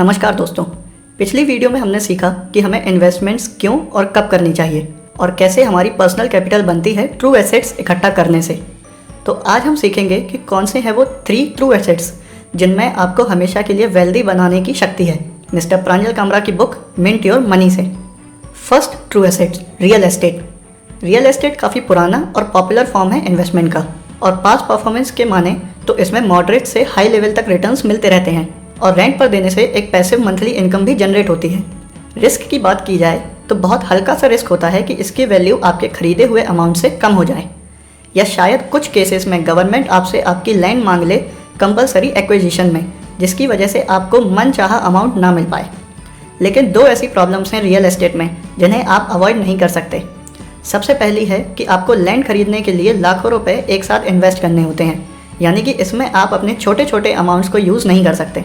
नमस्कार दोस्तों, पिछली वीडियो में हमने सीखा कि हमें इन्वेस्टमेंट्स क्यों और कब करनी चाहिए और कैसे हमारी पर्सनल कैपिटल बनती है ट्रू एसेट्स इकट्ठा करने से। तो आज हम सीखेंगे कि कौन से हैं वो 3 ट्रू एसेट्स जिनमें आपको हमेशा के लिए वेल्दी बनाने की शक्ति है, मिस्टर प्रांजल कामरा की बुक मिंट योर मनी से। First true assets, real estate. Real estate काफ़ी पुराना और पॉपुलर फॉर्म है इन्वेस्टमेंट का, और पास्ट परफॉर्मेंस के माने तो इसमें मॉडरेट से हाई लेवल तक रिटर्न्स मिलते रहते हैं और रेंट पर देने से एक पैसिव मंथली इनकम भी जनरेट होती है। रिस्क की बात की जाए तो बहुत हल्का सा रिस्क होता है कि इसकी वैल्यू आपके खरीदे हुए अमाउंट से कम हो जाए, या शायद कुछ केसेस में गवर्नमेंट आपसे आपकी लैंड मांग ले कंपलसरी एक्विजिशन में, जिसकी वजह से आपको मनचाहा अमाउंट ना मिल पाए। लेकिन 2 ऐसी प्रॉब्लम्स हैं रियल एस्टेट में जिन्हें आप अवॉइड नहीं कर सकते। सबसे पहली है कि आपको लैंड खरीदने के लिए लाखों रुपए एक साथ इन्वेस्ट करने होते हैं, यानी कि इसमें आप अपने छोटे छोटे अमाउंट्स को यूज़ नहीं कर सकते।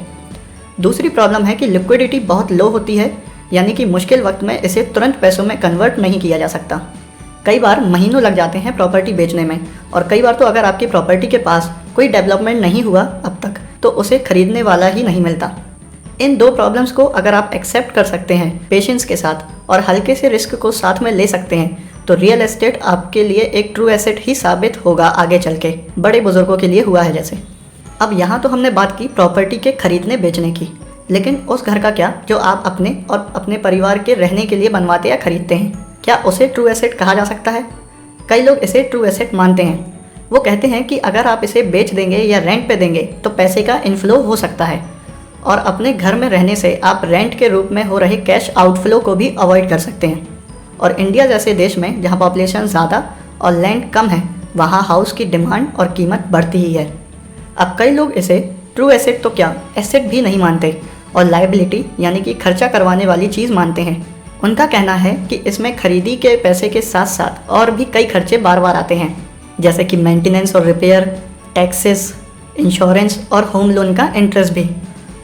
दूसरी प्रॉब्लम है कि लिक्विडिटी बहुत लो होती है, यानी कि मुश्किल वक्त में इसे तुरंत पैसों में कन्वर्ट नहीं किया जा सकता। कई बार महीनों लग जाते हैं प्रॉपर्टी बेचने में, और कई बार तो अगर आपकी प्रॉपर्टी के पास कोई डेवलपमेंट नहीं हुआ अब तक तो उसे खरीदने वाला ही नहीं मिलता। इन 2 प्रॉब्लम्स को अगर आप एक्सेप्ट कर सकते हैं पेशेंस के साथ और हल्के से रिस्क को साथ में ले सकते हैं, तो रियल एस्टेट आपके लिए एक ट्रू एसेट ही साबित होगा आगे चल के, बड़े बुजुर्गों के लिए हुआ है जैसे। अब यहाँ तो हमने बात की प्रॉपर्टी के खरीदने बेचने की, लेकिन उस घर का क्या जो आप अपने और अपने परिवार के रहने के लिए बनवाते या खरीदते हैं, क्या उसे ट्रू एसेट कहा जा सकता है? कई लोग इसे ट्रू एसेट मानते हैं। वो कहते हैं कि अगर आप इसे बेच देंगे या रेंट पे देंगे तो पैसे का इनफ्लो हो सकता है, और अपने घर में रहने से आप रेंट के रूप में हो रहे कैश आउटफ्लो को भी अवॉइड कर सकते हैं। और इंडिया जैसे देश में जहाँ पॉपुलेशन ज़्यादा और लैंड कम है, वहाँ हाउस की डिमांड और कीमत बढ़ती ही है। अब कई लोग इसे ट्रू एसेट तो क्या एसेट भी नहीं मानते और लायबिलिटी यानी कि खर्चा करवाने वाली चीज़ मानते हैं। उनका कहना है कि इसमें खरीदी के पैसे के साथ साथ और भी कई खर्चे बार बार आते हैं, जैसे कि मेंटेनेंस और रिपेयर, टैक्सेस, इंश्योरेंस और होम लोन का इंटरेस्ट भी।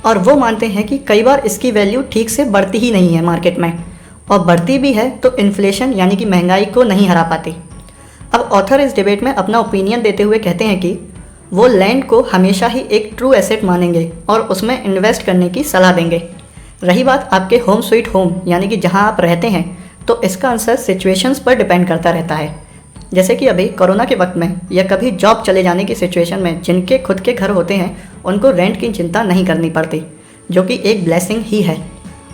और वो मानते हैं कि कई बार इसकी वैल्यू ठीक से बढ़ती ही नहीं है मार्केट में, और बढ़ती भी है तो इन्फ्लेशन यानी कि महंगाई को नहीं हरा पाती। अब ऑथर इस डिबेट में अपना ओपिनियन देते हुए कहते हैं कि वो लैंड को हमेशा ही एक ट्रू एसेट मानेंगे और उसमें इन्वेस्ट करने की सलाह देंगे। रही बात आपके होम स्वीट होम यानी कि जहां आप रहते हैं, तो इसका आंसर सिचुएशंस पर डिपेंड करता रहता है। जैसे कि अभी कोरोना के वक्त में या कभी जॉब चले जाने की सिचुएशन में जिनके खुद के घर होते हैं उनको रेंट की चिंता नहीं करनी पड़ती, जो कि एक ब्लेसिंग ही है।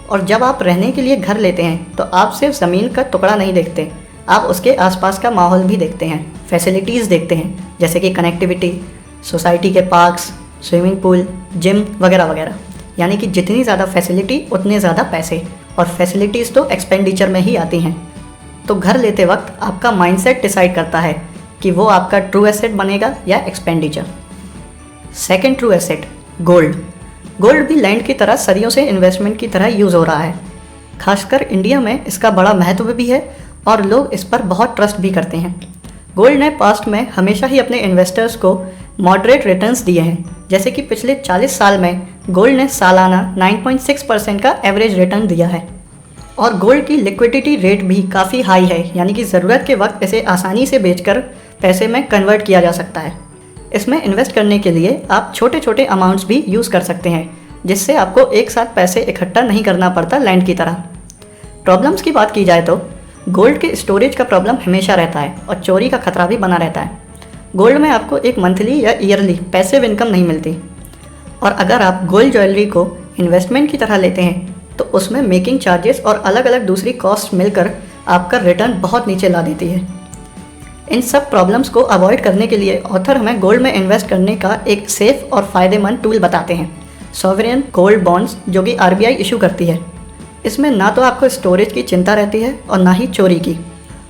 और जब आप रहने के लिए घर लेते हैं तो आप सिर्फ ज़मीन का टुकड़ा नहीं देखते, आप उसके आसपास का माहौल भी देखते हैं, फैसिलिटीज़ देखते हैं, जैसे कि कनेक्टिविटी, सोसाइटी के पार्क्स, स्विमिंग पूल, जिम वगैरह वगैरह। यानी कि जितनी ज़्यादा फैसिलिटी उतने ज़्यादा पैसे, और फैसिलिटीज़ तो एक्सपेंडिचर में ही आती हैं। तो घर लेते वक्त आपका माइंडसेट डिसाइड करता है कि वो आपका ट्रू एसेट बनेगा या expenditure. Second true asset, gold. Gold भी लैंड की तरह सदियों से इन्वेस्टमेंट की तरह यूज़ हो रहा है। खासकर इंडिया में इसका बड़ा महत्व भी है और लोग इस पर बहुत ट्रस्ट भी करते हैं। गोल्ड ने पास्ट में हमेशा ही अपने इन्वेस्टर्स को मॉडरेट रिटर्न्स दिए हैं, जैसे कि पिछले 40 साल में गोल्ड ने सालाना 9.6% का एवरेज रिटर्न दिया है। और गोल्ड की लिक्विडिटी रेट भी काफ़ी हाई है, यानी कि ज़रूरत के वक्त इसे आसानी से बेचकर पैसे में कन्वर्ट किया जा सकता है। इसमें इन्वेस्ट करने के लिए आप छोटे छोटे अमाउंट्स भी यूज़ कर सकते हैं, जिससे आपको एक साथ पैसे इकट्ठा नहीं करना पड़ता लैंड की तरह। प्रॉब्लम्स की बात की जाए तो गोल्ड के स्टोरेज का प्रॉब्लम हमेशा रहता है और चोरी का खतरा भी बना रहता है। गोल्ड में आपको एक मंथली या ईयरली पैसिव इनकम नहीं मिलती, और अगर आप गोल्ड ज्वेलरी को इन्वेस्टमेंट की तरह लेते हैं तो उसमें मेकिंग चार्जेस और अलग अलग दूसरी कॉस्ट मिलकर आपका रिटर्न बहुत नीचे ला देती है। इन सब प्रॉब्लम्स को अवॉइड करने के लिए ऑथर हमें गोल्ड में इन्वेस्ट करने का एक सेफ और फ़ायदेमंद टूल बताते हैं, सॉवरेन गोल्ड बॉन्ड्स, जो कि RBI इशू करती है। इसमें ना तो आपको स्टोरेज की चिंता रहती है और ना ही चोरी की,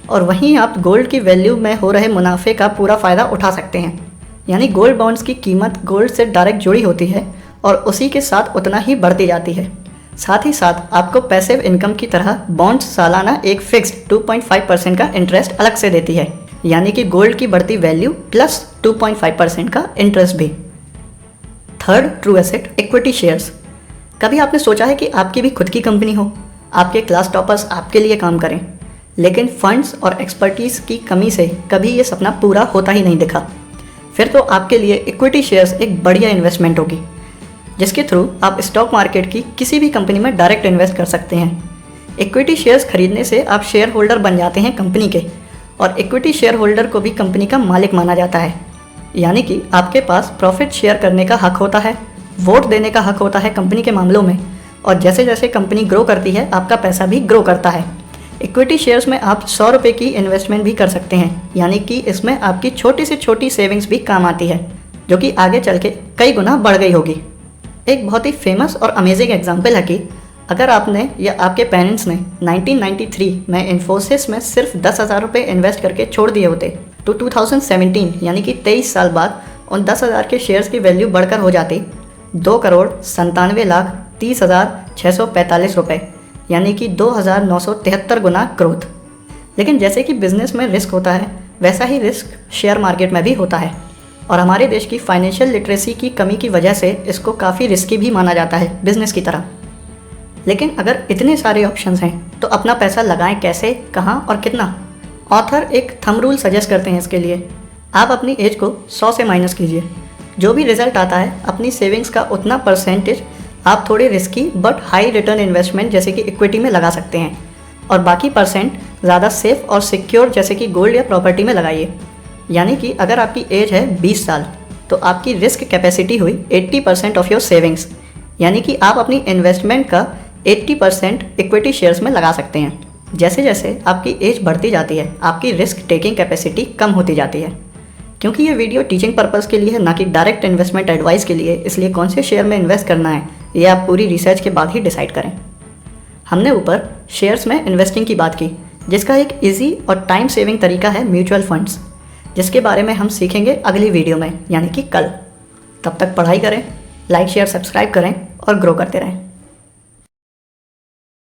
और वहीं आप गोल्ड की वैल्यू में हो रहे मुनाफे का पूरा फ़ायदा उठा सकते हैं। यानी गोल्ड बॉन्ड्स की कीमत गोल्ड से डायरेक्ट जुड़ी होती है और उसी के साथ उतना ही बढ़ती जाती है। साथ ही साथ आपको पैसिव इनकम की तरह बॉन्ड्स सालाना एक फिक्स्ड 2.5% का इंटरेस्ट अलग से देती है, यानी कि गोल्ड की बढ़ती वैल्यू प्लस 2.5% का इंटरेस्ट भी। Third true asset, equity shares. कभी आपने सोचा है कि आपकी भी खुद की कंपनी हो, आपके क्लास टॉपर्स आपके लिए काम करें, लेकिन फंड्स और एक्सपर्टीज़ की कमी से कभी ये सपना पूरा होता ही नहीं दिखा? फिर तो आपके लिए इक्विटी शेयर्स एक बढ़िया इन्वेस्टमेंट होगी। जिसके थ्रू आप स्टॉक मार्केट की किसी भी कंपनी में डायरेक्ट इन्वेस्ट कर सकते हैं। इक्विटी शेयर्स खरीदने से आप शेयर होल्डर बन जाते हैं कंपनी के, और इक्विटी शेयर होल्डर को भी कंपनी का मालिक माना जाता है। यानी कि आपके पास प्रॉफिट शेयर करने का हक होता है, वोट देने का हक होता है कंपनी के मामलों में, और जैसे जैसे कंपनी ग्रो करती है आपका पैसा भी ग्रो करता है। इक्विटी शेयर्स में आप 100 रुपये की इन्वेस्टमेंट भी कर सकते हैं, यानी कि इसमें आपकी छोटी से छोटी सेविंग्स भी काम आती है, जो कि आगे चल के कई गुना बढ़ गई होगी। एक बहुत ही फेमस और अमेजिंग एग्जाम्पल है कि अगर आपने या आपके पेरेंट्स ने 1993 में इन्फोसिस में सिर्फ 10,000 रुपये इन्वेस्ट करके छोड़ दिए होते, तो 2017 यानी कि 23 साल बाद उन 10,000 के शेयर्स की वैल्यू बढ़कर हो जाती 2,97,30,645 रुपये, यानी कि 2,973 गुना ग्रोथ। लेकिन जैसे कि बिजनेस में रिस्क होता है, वैसा ही रिस्क शेयर मार्केट में भी होता है, और हमारे देश की फाइनेंशियल लिटरेसी की कमी की वजह से इसको काफ़ी रिस्की भी माना जाता है बिजनेस की तरह। लेकिन अगर इतने सारे ऑप्शंस हैं तो अपना पैसा लगाएं कैसे, कहाँ और कितना? ऑथर एक थंब रूल सजेस्ट करते हैं इसके लिए। आप अपनी एज को 100 से माइनस कीजिए, जो भी रिजल्ट आता है अपनी सेविंग्स का उतना परसेंटेज आप थोड़े risky but high return investment जैसे कि इक्विटी में लगा सकते हैं, और बाकी परसेंट ज़्यादा सेफ और सिक्योर जैसे कि गोल्ड या प्रॉपर्टी में लगाइए। यानी कि अगर आपकी एज है 20 साल तो आपकी रिस्क कैपेसिटी हुई 80% ऑफ योर सेविंग्स, यानी कि आप अपनी इन्वेस्टमेंट का 80% इक्विटी शेयर्स में लगा सकते हैं। जैसे जैसे आपकी एज बढ़ती जाती है आपकी रिस्क टेकिंग कैपेसिटी कम होती जाती है। क्योंकि ये वीडियो टीचिंग पर्पज़ के लिए है, ना कि डायरेक्ट इन्वेस्टमेंट एडवाइस के लिए, इसलिए कौन से शेयर में इन्वेस्ट करना है ये आप पूरी रिसर्च के बाद ही डिसाइड करें। हमने ऊपर शेयर्स में इन्वेस्टिंग की बात की, जिसका एक ईजी और टाइम सेविंग तरीका है म्यूचुअल फंड्स, जिसके बारे में हम सीखेंगे अगली वीडियो में, यानी कि कल। तब तक पढ़ाई करें, लाइक शेयर सब्सक्राइब करें और ग्रो करते रहें।